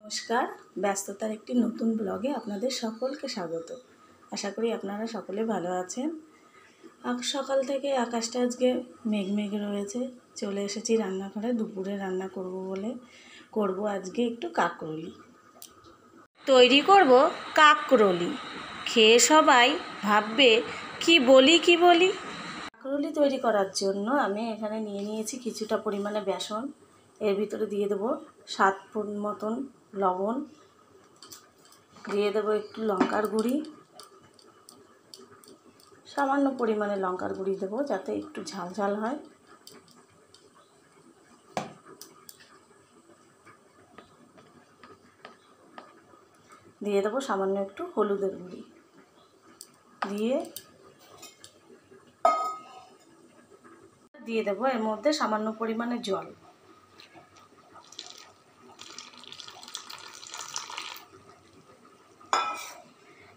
নমস্কার, ব্যস্ততার একটি নতুন ব্লগে আপনাদের সকলকে স্বাগত। আশা করি আপনারা সকলে ভালো আছেন। সকাল থেকে আকাশটা আজকে মেঘ মেঘ রয়েছে। চলে এসেছি রান্নাঘরে, দুপুরে রান্না করব আজকে একটু কাকরোলি। তৈরি করব কাকরোলি। খেয়ে সবাই ভাববে কি বলি। কাকরোলি তৈরি করার জন্য আমি এখানে নিয়ে নিয়েছি কিছুটা পরিমাণে বেসন। এর ভিতরে দিয়ে দেবো স্বাদ মতন লবণ, দিয়ে দেবো একটু লঙ্কার গুঁড়ি, সামান্য পরিমাণে লঙ্কার গুঁড়ি দেবো যাতে একটু ঝাল ঝাল হয়। দিয়ে দেবো সামান্য একটু হলুদের গুঁড়ি, দিয়ে দেবো এর মধ্যে সামান্য পরিমাণে জল।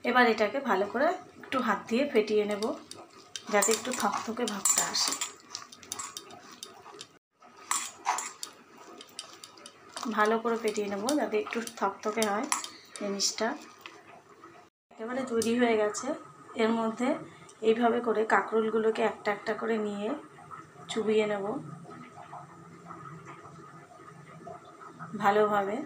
এবার এটাকে ভালো করে একটু হাত দিয়ে ফেটিয়ে নেব যাতে একটু থকথকে ভাবটা আসে। ভালো করে ফেটিয়ে নেব যাতে একটু থকথকে হয় জিনিসটা। একেবারে তৈরি হয়ে গেছে। এর মধ্যে এইভাবে করে কাঁকরোলগুলোকে একটা একটা করে নিয়ে চুবিয়ে নেব ভালোভাবে।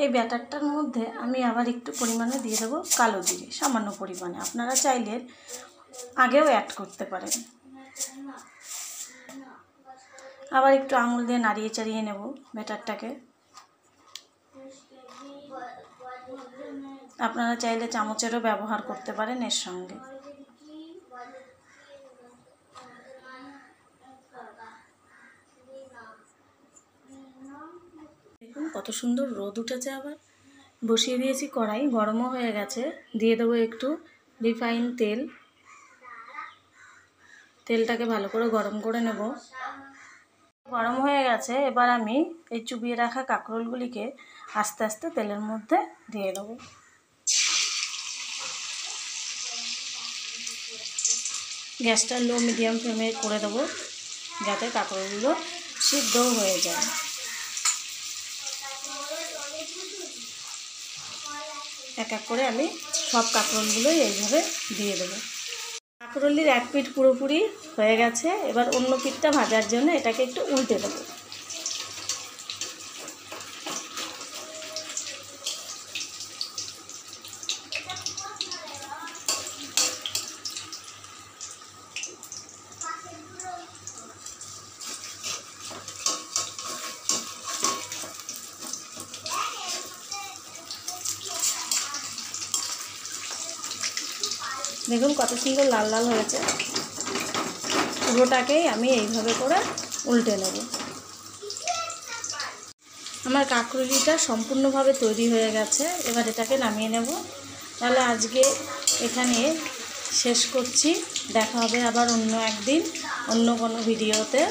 এই ব্যাটারটার মধ্যে আমি আবার একটু পরিমাণে দিয়ে দেবো কালো জিরে, সামান্য পরিমাণে। আপনারা চাইলে আগেও অ্যাড করতে পারেন। আবার একটু আঙুল দিয়ে নাড়িয়ে চাড়িয়ে নেব ব্যাটারটাকে। আপনারা চাইলে চামচেরও ব্যবহার করতে পারেন এর সঙ্গে। দেখুন কত সুন্দর রোদ উঠেছে। আবার বসিয়ে দিয়েছি কড়াই, গরমও হয়ে গেছে। দিয়ে দেবো একটু রিফাইন তেল। তেলটাকে ভালো করে গরম করে নেব। গরম হয়ে গেছে। এবার আমি এই চুবিয়ে রাখা কাঁকরোলগুলিকে আস্তে আস্তে তেলের মধ্যে দিয়ে দেবো। গ্যাসটা লো মিডিয়াম ফ্লেমে করে দেবো যাতে কাঁকরোলগুলো সিদ্ধও হয়ে যায়। এক এক করে আমি সব কাঁকরোলগুলোই এইভাবে দিয়ে দেবো। কাঁকরোলির এক পিঠ পুরোপুরি হয়ে গেছে। এবার অন্য পিঠটা ভাজার জন্য এটাকে একটু উল্টে দেবো। দেখুন কত সুন্দর লাল লাল হয়েছে। পুরোটাকেই আমি এইভাবে করে উল্টে নেব। আমার কাঁকরোলিটা সম্পূর্ণভাবে তৈরি হয়ে গেছে। এবার এটাকে নামিয়ে নেব। তাহলে আজকে এখানে শেষ করছি। দেখা হবে আবার অন্য একদিন অন্য কোনো ভিডিওতে।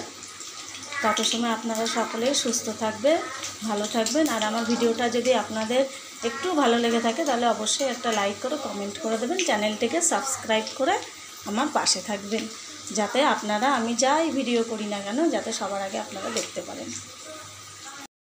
তত সময় আপনারা সকলেই সুস্থ থাকবেন, ভালো থাকবেন। আর আমার ভিডিওটা যদি আপনাদের একটু ভালো লেগে থাকে তাহলে অবশ্যই একটা লাইক করে কমেন্ট করে দেবেন। চ্যানেলটিকে সাবস্ক্রাইব করে আমার পাশে থাকবেন যাতে আপনারা আমি যাই ভিডিও করি না কেন যাতে সবার আগে আপনারা দেখতে পারেন।